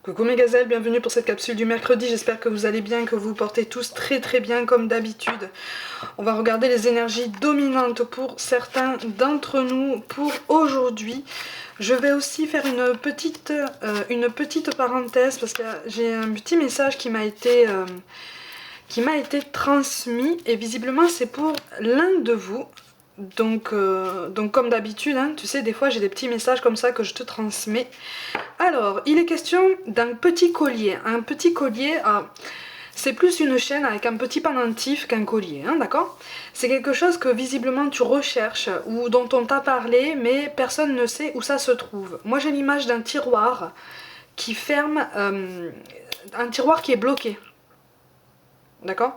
Coucou mes gazelles, bienvenue pour cette capsule du mercredi, j'espère que vous allez bien, que vous vous portez tous très bien comme d'habitude. On va regarder les énergies dominantes pour certains d'entre nous pour aujourd'hui. Je vais aussi faire une petite parenthèse parce que j'ai un petit message qui m'a été transmis et visiblement c'est pour l'un de vous. Donc comme d'habitude, hein, tu sais, des fois j'ai des petits messages comme ça que je te transmets. Alors, il est question d'un petit collier. Un petit collier, c'est plus une chaîne avec un petit pendentif qu'un collier, hein, d'accord? C'est quelque chose que visiblement tu recherches ou dont on t'a parlé, mais personne ne sait où ça se trouve. Moi j'ai l'image d'un tiroir qui ferme, un tiroir qui est bloqué. D'accord?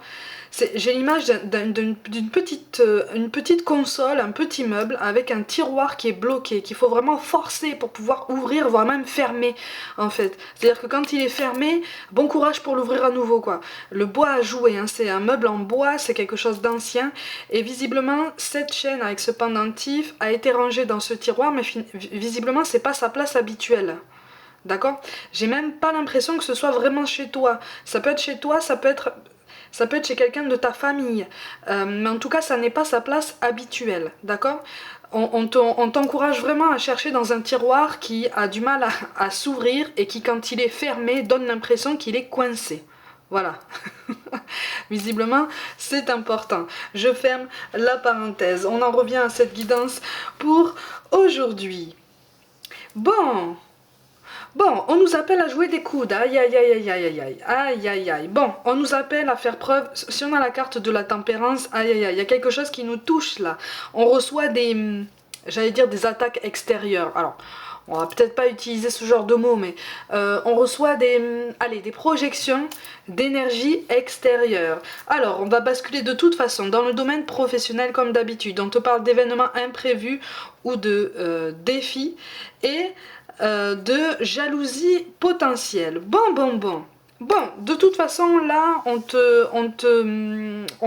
J'ai l'image d'une petite console, un petit meuble avec un tiroir qui est bloqué, qu'il faut vraiment forcer pour pouvoir ouvrir, voire même fermer en fait. C'est-à-dire que quand il est fermé, bon courage pour l'ouvrir à nouveau quoi. Le bois a joué, hein, c'est un meuble en bois, c'est quelque chose d'ancien et visiblement cette chaîne avec ce pendentif a été rangée dans ce tiroir mais visiblement c'est pas sa place habituelle. D'accord? J'ai même pas l'impression que ce soit vraiment chez toi. Ça peut être chez toi, ça peut être chez quelqu'un de ta famille, mais en tout cas ça n'est pas sa place habituelle, d'accord? On t'encourage vraiment à chercher dans un tiroir qui a du mal à s'ouvrir et qui quand il est fermé donne l'impression qu'il est coincé. Voilà. Visiblement, c'est important. Je ferme la parenthèse. On en revient à cette guidance pour aujourd'hui. Bon, on nous appelle à jouer des coudes, aïe aïe aïe aïe aïe aïe aïe, aïe aïe aïe. Bon, on nous appelle à faire preuve, si on a la carte de la tempérance, aïe aïe aïe, il y a quelque chose qui nous touche là. On reçoit j'allais dire des attaques extérieures. Alors, on va peut-être pas utiliser ce genre de mots, mais on reçoit des projections d'énergie extérieure. Alors, on va basculer de toute façon dans le domaine professionnel comme d'habitude. On te parle d'événements imprévus ou de défis et de jalousie potentielle. Bon, de toute façon, là, on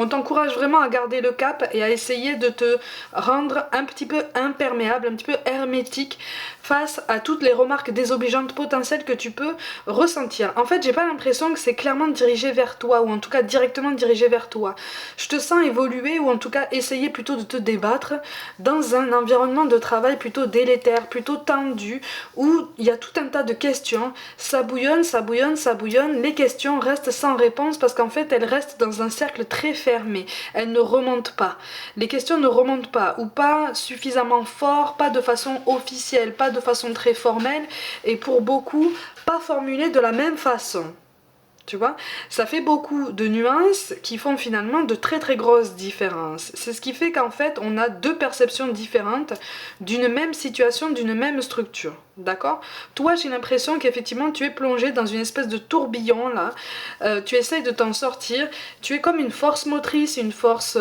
t'encourage vraiment à garder le cap et à essayer de te rendre un petit peu imperméable, un petit peu hermétique face à toutes les remarques désobligeantes potentielles que tu peux ressentir. En fait, j'ai pas l'impression que c'est clairement dirigé vers toi, ou en tout cas directement dirigé vers toi. Je te sens évoluer, ou en tout cas essayer plutôt de te débattre dans un environnement de travail plutôt délétère, plutôt tendu, où il y a tout un tas de questions, ça bouillonne, les questions restent sans réponse parce qu'en fait elles restent dans un cercle très fermé, elles ne remontent pas. Les questions ne remontent pas, ou pas suffisamment fort, pas de façon officielle, pas de façon très formelle, et pour beaucoup, pas formulées de la même façon. Tu vois, ça fait beaucoup de nuances qui font finalement de très grosses différences. C'est ce qui fait qu'en fait, on a deux perceptions différentes d'une même situation, d'une même structure. D'accord? Toi, j'ai l'impression qu'effectivement, tu es plongé dans une espèce de tourbillon là. Tu essayes de t'en sortir. Tu es comme une force motrice, une force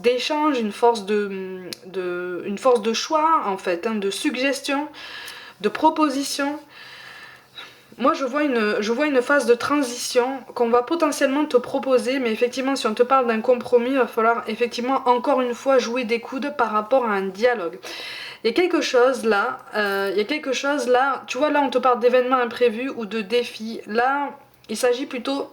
d'échange, une force de choix en fait, hein, de suggestion, de proposition. Moi, je vois une phase de transition qu'on va potentiellement te proposer, mais effectivement, si on te parle d'un compromis, il va falloir effectivement encore une fois jouer des coudes par rapport à un dialogue. Il y a quelque chose là, tu vois, là, on te parle d'événements imprévus ou de défis. Là, il s'agit plutôt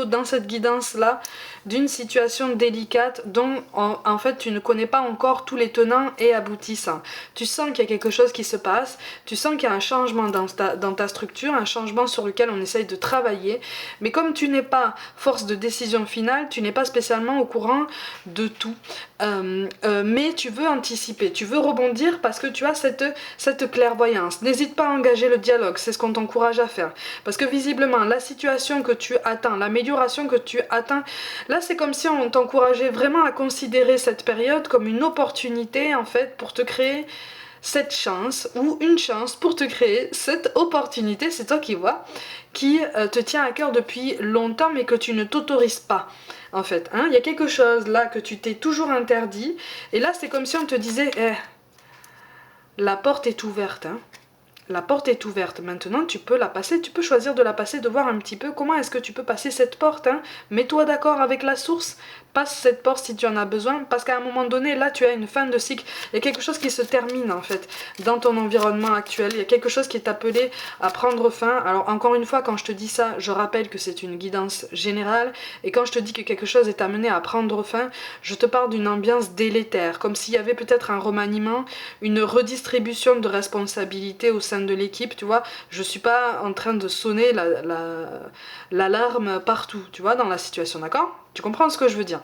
dans cette guidance-là d'une situation délicate dont en fait tu ne connais pas encore tous les tenants et aboutissants. Tu sens qu'il y a quelque chose qui se passe, tu sens qu'il y a un changement dans ta structure, un changement sur lequel on essaye de travailler, mais comme tu n'es pas force de décision finale, tu n'es pas spécialement au courant de tout. Mais tu veux anticiper, tu veux rebondir parce que tu as cette clairvoyance. N'hésite pas à engager le dialogue, c'est ce qu'on t'encourage à faire. Parce que visiblement, la situation que tu atteins, l'amélioration que tu atteins, là c'est comme si on t'encourageait vraiment à considérer cette période comme une opportunité en fait pour te créer cette chance ou une chance pour te créer cette opportunité, c'est toi qui vois, qui te tient à cœur depuis longtemps mais que tu ne t'autorises pas. En fait, hein, il y a quelque chose là que tu t'es toujours interdit, et là c'est comme si on te disait la porte est ouverte, hein. la porte est ouverte. Maintenant, tu peux la passer, tu peux choisir de la passer, de voir un petit peu comment est-ce que tu peux passer cette porte. Hein. Mets-toi d'accord avec la source, passe cette porte si tu en as besoin, parce qu'à un moment donné, là, tu as une fin de cycle. Il y a quelque chose qui se termine, en fait, dans ton environnement actuel. Il y a quelque chose qui est appelé à prendre fin. Alors, encore une fois, quand je te dis ça, je rappelle que c'est une guidance générale. Et quand je te dis que quelque chose est amené à prendre fin, je te parle d'une ambiance délétère, comme s'il y avait peut-être un remaniement, une redistribution de responsabilités au sein de l'équipe, tu vois. Je suis pas en train de sonner l'alarme partout, tu vois, dans la situation, d'accord? Tu comprends ce que je veux dire?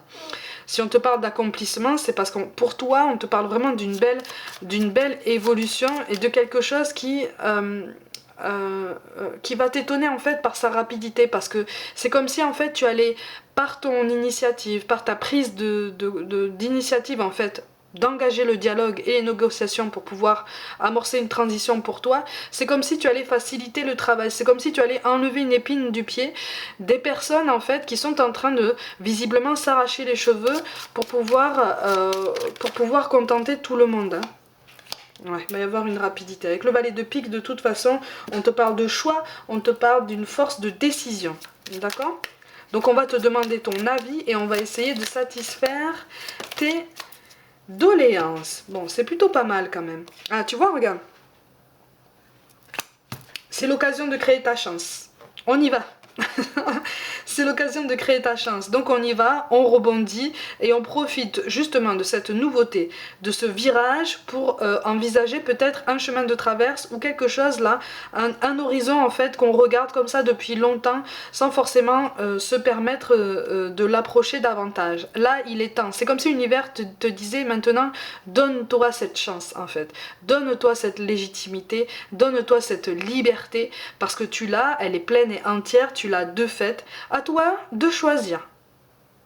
Si on te parle d'accomplissement, c'est parce que pour toi, on te parle vraiment d'une belle évolution et de quelque chose qui va t'étonner en fait par sa rapidité, parce que c'est comme si en fait tu allais par ton initiative, par ta prise d'initiative en fait, d'engager le dialogue et les négociations pour pouvoir amorcer une transition pour toi, c'est comme si tu allais faciliter le travail, c'est comme si tu allais enlever une épine du pied des personnes en fait qui sont en train de visiblement s'arracher les cheveux pour pouvoir contenter tout le monde. Hein. Ouais, il va y avoir une rapidité. Avec le valet de pique, de toute façon, on te parle de choix, on te parle d'une force de décision. D'accord? Donc on va te demander ton avis et on va essayer de satisfaire tes doléances. Bon, c'est plutôt pas mal quand même. Ah, tu vois, regarde. C'est l'occasion de créer ta chance. On y va. C'est l'occasion de créer ta chance. Donc on y va, on rebondit et on profite justement de cette nouveauté, de ce virage pour envisager peut-être un chemin de traverse ou quelque chose là, un horizon en fait qu'on regarde comme ça depuis longtemps sans forcément se permettre de l'approcher davantage. Là il est temps, c'est comme si l'univers te disait maintenant donne-toi cette chance en fait, donne-toi cette légitimité, donne-toi cette liberté parce que tu l'as, elle est pleine et entière, tu l'as de fait. À toi de choisir.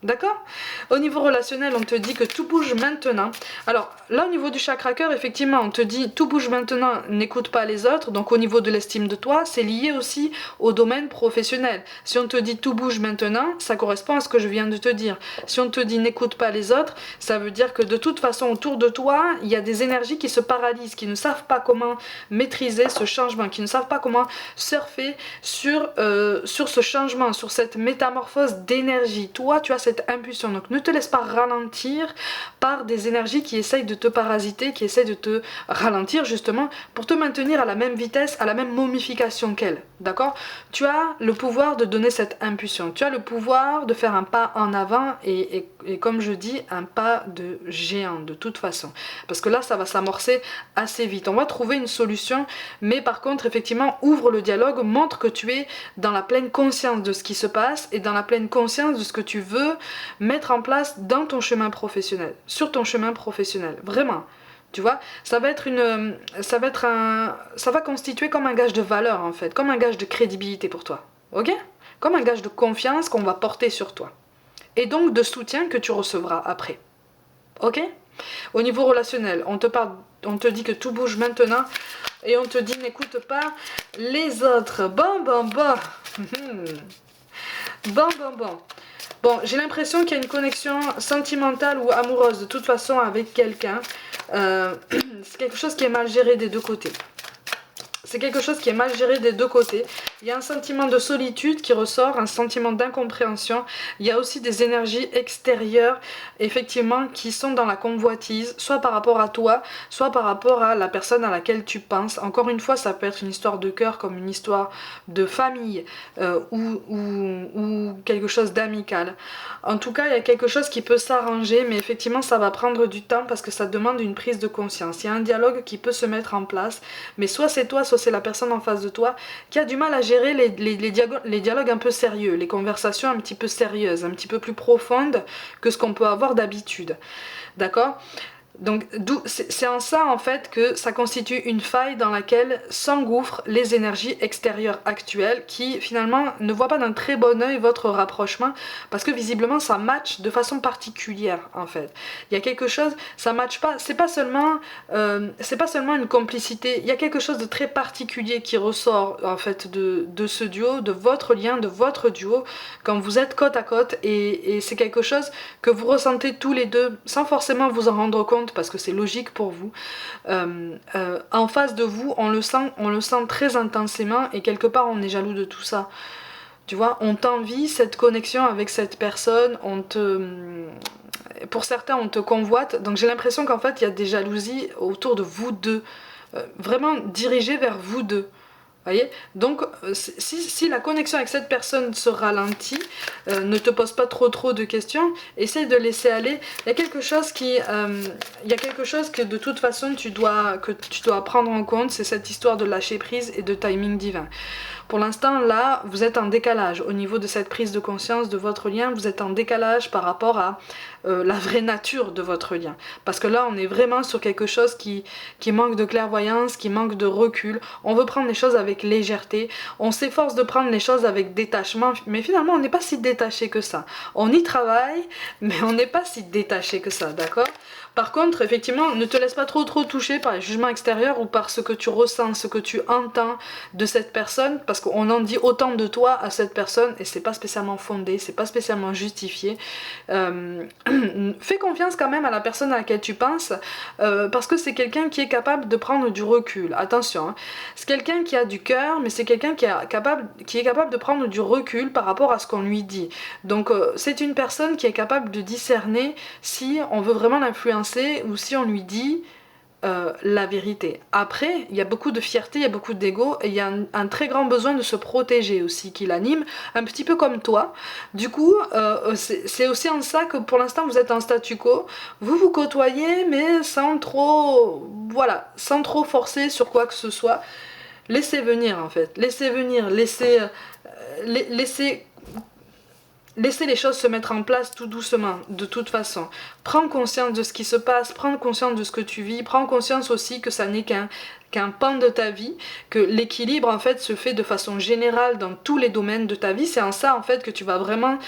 D'accord? Au niveau relationnel, on te dit que tout bouge maintenant. Alors, là, au niveau du chakra cœur, effectivement, on te dit tout bouge maintenant, n'écoute pas les autres. Donc, au niveau de l'estime de toi, c'est lié aussi au domaine professionnel. Si on te dit tout bouge maintenant, ça correspond à ce que je viens de te dire. Si on te dit n'écoute pas les autres, ça veut dire que de toute façon, autour de toi, il y a des énergies qui se paralysent, qui ne savent pas comment maîtriser ce changement, qui ne savent pas comment surfer sur ce changement, sur cette métamorphose d'énergie. Toi, tu as cette impulsion, donc ne te laisse pas ralentir par des énergies qui essayent de te parasiter, qui essayent de te ralentir justement pour te maintenir à la même vitesse, à la même momification qu'elle, d'accord? Tu as le pouvoir de donner cette impulsion, tu as le pouvoir de faire un pas en avant et comme je dis, un pas de géant de toute façon, parce que là ça va s'amorcer assez vite, on va trouver une solution, mais par contre effectivement ouvre le dialogue, montre que tu es dans la pleine conscience de ce qui se passe et dans la pleine conscience de ce que tu veux mettre en place dans ton chemin professionnel, sur ton chemin professionnel, vraiment. Tu vois, ça va constituer comme un gage de valeur en fait, comme un gage de crédibilité pour toi, ok? Comme un gage de confiance qu'on va porter sur toi. Et donc de soutien que tu recevras après, ok? Au niveau relationnel, on te dit que tout bouge maintenant et on te dit n'écoute pas les autres. Bon. Bon. Bon, j'ai l'impression qu'il y a une connexion sentimentale ou amoureuse de toute façon avec quelqu'un. C'est quelque chose qui est mal géré des deux côtés. C'est quelque chose qui est mal géré des deux côtés. Il y a un sentiment de solitude qui ressort, un sentiment d'incompréhension. Il y a aussi des énergies extérieures, effectivement, qui sont dans la convoitise, soit par rapport à toi, soit par rapport à la personne à laquelle tu penses. Encore une fois, ça peut être une histoire de cœur, comme une histoire de famille ou quelque chose d'amical. En tout cas, il y a quelque chose qui peut s'arranger, mais effectivement, ça va prendre du temps parce que ça demande une prise de conscience. Il y a un dialogue qui peut se mettre en place, mais soit c'est toi, soit c'est la personne en face de toi qui a du mal à gérer les dialogues un peu sérieux, les conversations un petit peu sérieuses, un petit peu plus profondes que ce qu'on peut avoir d'habitude. D'accord ? Donc c'est en ça en fait que ça constitue une faille dans laquelle s'engouffrent les énergies extérieures actuelles qui finalement ne voient pas d'un très bon œil votre rapprochement parce que visiblement ça match de façon particulière en fait. Il y a quelque chose, ça match pas, c'est pas seulement une complicité, il y a quelque chose de très particulier qui ressort en fait de ce duo, de votre lien, de votre duo quand vous êtes côte à côte et c'est quelque chose que vous ressentez tous les deux sans forcément vous en rendre compte compte parce que c'est logique pour vous. En face de vous, on le sent très intensément et quelque part on est jaloux de tout ça. Tu vois, on t'envie cette connexion avec cette personne, pour certains on te convoite, donc j'ai l'impression qu'en fait il y a des jalousies autour de vous deux, vraiment dirigées vers vous deux. Voyez, donc si la connexion avec cette personne se ralentit, ne te pose pas trop de questions, essaye de laisser aller. Il y a quelque chose que de toute façon tu dois prendre en compte, c'est cette histoire de lâcher prise et de timing divin. Pour l'instant, là, vous êtes en décalage. Au niveau de cette prise de conscience de votre lien, vous êtes en décalage par rapport à la vraie nature de votre lien. Parce que là, on est vraiment sur quelque chose qui manque de clairvoyance, qui manque de recul. On veut prendre les choses avec légèreté. On s'efforce de prendre les choses avec détachement. Mais finalement, on n'est pas si détaché que ça. On y travaille, mais on n'est pas si détaché que ça, d'accord ? Par contre, effectivement, ne te laisse pas trop toucher par les jugements extérieurs ou par ce que tu ressens, ce que tu entends de cette personne, parce qu'on en dit autant de toi à cette personne et c'est pas spécialement fondé, c'est pas spécialement justifié. Fais confiance quand même à la personne à laquelle tu penses, parce que c'est quelqu'un qui est capable de prendre du recul. Attention, hein. C'est quelqu'un qui a du cœur, mais c'est quelqu'un qui est capable de prendre du recul par rapport à ce qu'on lui dit. Donc c'est une personne qui est capable de discerner si on veut vraiment l'influencer ou si on lui dit la vérité. Après, il y a beaucoup de fierté, il y a beaucoup d'ego et il y a un très grand besoin de se protéger aussi qui l'anime, un petit peu comme toi. Du coup, c'est aussi en ça que pour l'instant vous êtes en statu quo. Vous vous côtoyez mais sans trop forcer sur quoi que ce soit. Laissez venir en fait. Laissez venir, laissez les choses se mettre en place tout doucement, de toute façon. Prends conscience de ce qui se passe, prends conscience de ce que tu vis, prends conscience aussi que ça n'est qu'un pan de ta vie, que l'équilibre en fait se fait de façon générale dans tous les domaines de ta vie. C'est en ça en fait que tu vas vraiment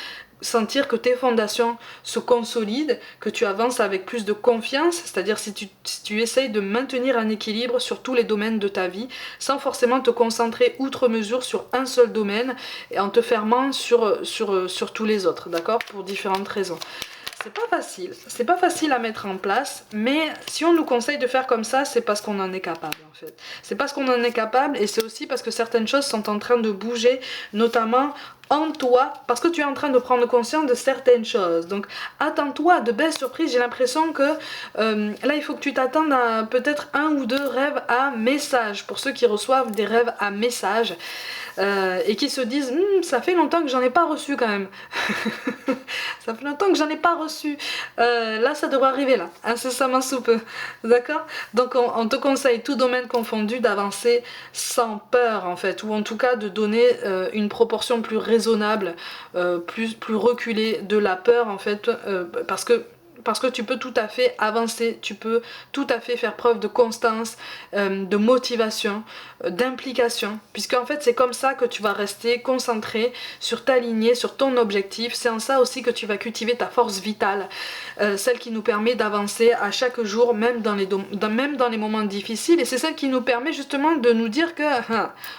sentir que tes fondations se consolident, que tu avances avec plus de confiance, c'est-à-dire si tu essayes de maintenir un équilibre sur tous les domaines de ta vie, sans forcément te concentrer outre mesure sur un seul domaine et en te fermant sur tous les autres, d'accord ? Pour différentes raisons. C'est pas facile à mettre en place, mais si on nous conseille de faire comme ça, c'est parce qu'on en est capable en fait. C'est parce qu'on en est capable et c'est aussi parce que certaines choses sont en train de bouger, notamment en toi, parce que tu es en train de prendre conscience de certaines choses. Donc attends-toi à de belles surprises. J'ai l'impression que là il faut que tu t'attendes à peut-être 1 ou 2 rêves à message, pour ceux qui reçoivent des rêves à message. Et qui se disent ça fait longtemps que j'en ai pas reçu quand même. Ça fait longtemps que j'en ai pas reçu. Là ça devrait arriver là, incessamment sous peu, d'accord ? Donc on te conseille tout domaine confondu d'avancer sans peur en fait, ou en tout cas de donner une proportion plus raisonnable, plus reculée de la peur en fait, parce que tu peux tout à fait avancer, tu peux tout à fait faire preuve de constance, de motivation, d'implication, puisque en fait c'est comme ça que tu vas rester concentré sur ta lignée, sur ton objectif. C'est en ça aussi que tu vas cultiver ta force vitale, celle qui nous permet d'avancer à chaque jour, même dans les moments difficiles, et c'est celle qui nous permet justement de nous dire que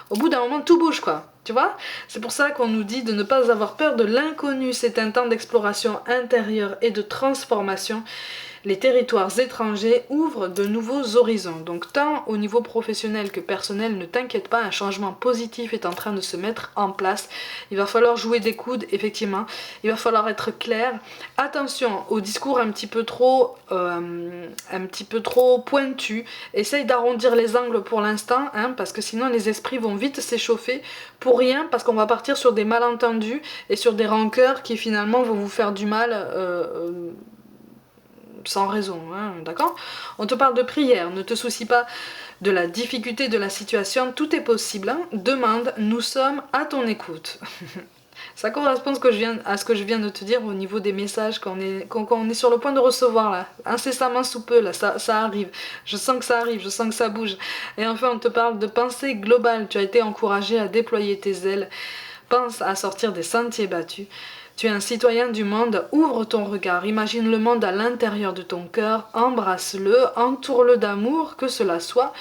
au bout d'un moment tout bouge quoi. Tu vois ? C'est pour ça qu'on nous dit de ne pas avoir peur de l'inconnu. C'est un temps d'exploration intérieure et de transformation. Les territoires étrangers ouvrent de nouveaux horizons. Donc tant au niveau professionnel que personnel, ne t'inquiète pas, un changement positif est en train de se mettre en place. Il va falloir jouer des coudes, effectivement. Il va falloir être clair. Attention au discours un petit peu trop pointu. Essaye d'arrondir les angles pour l'instant, hein, parce que sinon les esprits vont vite s'échauffer pour rien, parce qu'on va partir sur des malentendus et sur des rancœurs qui finalement vont vous faire du mal sans raison, hein, d'accord ? On te parle de prière, ne te soucie pas de la difficulté de la situation, tout est possible, hein ? Demande, nous sommes à ton écoute. Ça correspond à ce que je viens de te dire au niveau des messages qu'on est sur le point de recevoir là, incessamment sous peu, là, ça arrive. Je sens que ça arrive, je sens que ça bouge. Et enfin, on te parle de pensée globale, tu as été encouragé à déployer tes ailes. pense à sortir des sentiers battus. Tu es un citoyen du monde, ouvre ton regard, imagine le monde à l'intérieur de ton cœur, embrasse-le, entoure-le d'amour, que cela soit,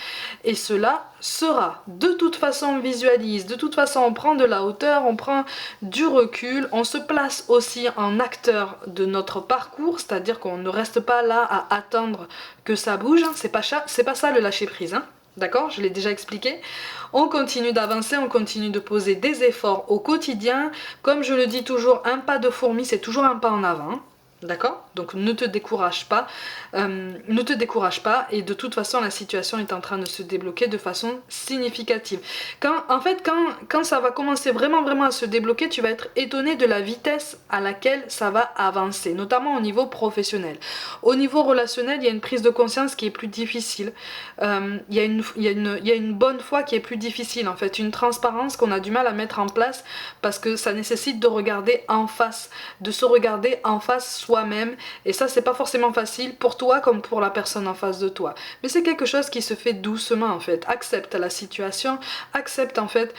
et cela sera. De toute façon, on visualise, de toute façon, on prend de la hauteur, on prend du recul, on se place aussi en acteur de notre parcours, c'est-à-dire qu'on ne reste pas là à attendre que ça bouge, hein. C'est pas ça le lâcher prise, hein. D'accord, je l'ai déjà expliqué. On continue d'avancer, on continue de poser des efforts au quotidien. Comme je le dis toujours, un pas de fourmi, c'est toujours un pas en avant. D'accord? Donc ne te décourage pas. Ne te décourage pas. Et de toute façon, la situation est en train de se débloquer de façon significative. Quand ça va commencer vraiment à se débloquer, tu vas être étonné de la vitesse à laquelle ça va avancer, notamment au niveau professionnel. Au niveau relationnel, il y a une prise de conscience qui est plus difficile. Il y a une bonne foi qui est plus difficile, en fait. Une transparence qu'on a du mal à mettre en place parce que ça nécessite de regarder en face, de se regarder en face soi-même. Et ça, c'est pas forcément facile pour toi comme pour la personne en face de toi. Mais c'est quelque chose qui se fait doucement, en fait. Accepte la situation, accepte en fait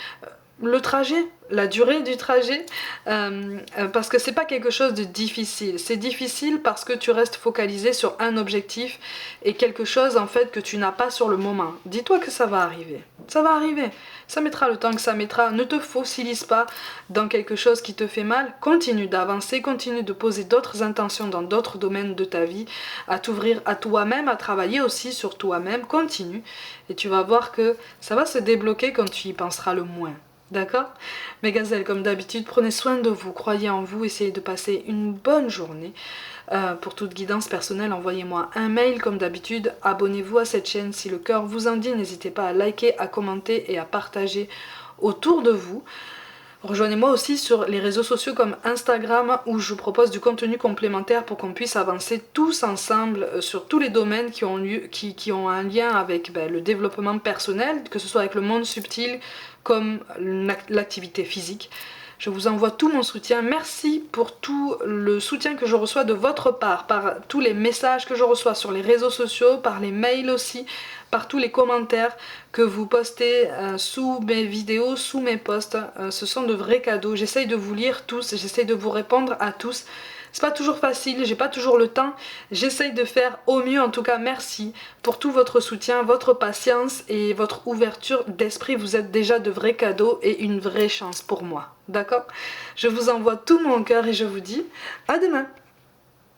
le trajet, la durée du trajet, parce que c'est pas quelque chose de difficile. C'est difficile parce que tu restes focalisé sur un objectif et quelque chose en fait que tu n'as pas sur le moment. Dis-toi que ça va arriver. Ça va arriver. Ça mettra le temps que ça mettra. Ne te fossilise pas dans quelque chose qui te fait mal. Continue d'avancer, continue de poser d'autres intentions dans d'autres domaines de ta vie, à t'ouvrir à toi-même, à travailler aussi sur toi-même. Continue et tu vas voir que ça va se débloquer quand tu y penseras le moins. D'accord? Mes gazelles, comme d'habitude, prenez soin de vous, croyez en vous, essayez de passer une bonne journée. Pour toute guidance personnelle, envoyez-moi un mail comme d'habitude. Abonnez-vous à cette chaîne si le cœur vous en dit. N'hésitez pas à liker, à commenter et à partager autour de vous. Rejoignez-moi aussi sur les réseaux sociaux comme Instagram où je vous propose du contenu complémentaire pour qu'on puisse avancer tous ensemble sur tous les domaines qui ont un lien avec le développement personnel, que ce soit avec le monde subtil comme l'activité physique. Je vous envoie tout mon soutien. Merci pour tout le soutien que je reçois de votre part, par tous les messages que je reçois sur les réseaux sociaux, par les mails aussi, par tous les commentaires que vous postez sous mes vidéos, sous mes posts. Ce sont de vrais cadeaux. J'essaye de vous lire tous, j'essaye de vous répondre à tous. C'est pas toujours facile, j'ai pas toujours le temps. J'essaye de faire au mieux. En tout cas, merci pour tout votre soutien, votre patience et votre ouverture d'esprit. Vous êtes déjà de vrais cadeaux et une vraie chance pour moi. D'accord? Je vous envoie tout mon cœur et je vous dis à demain.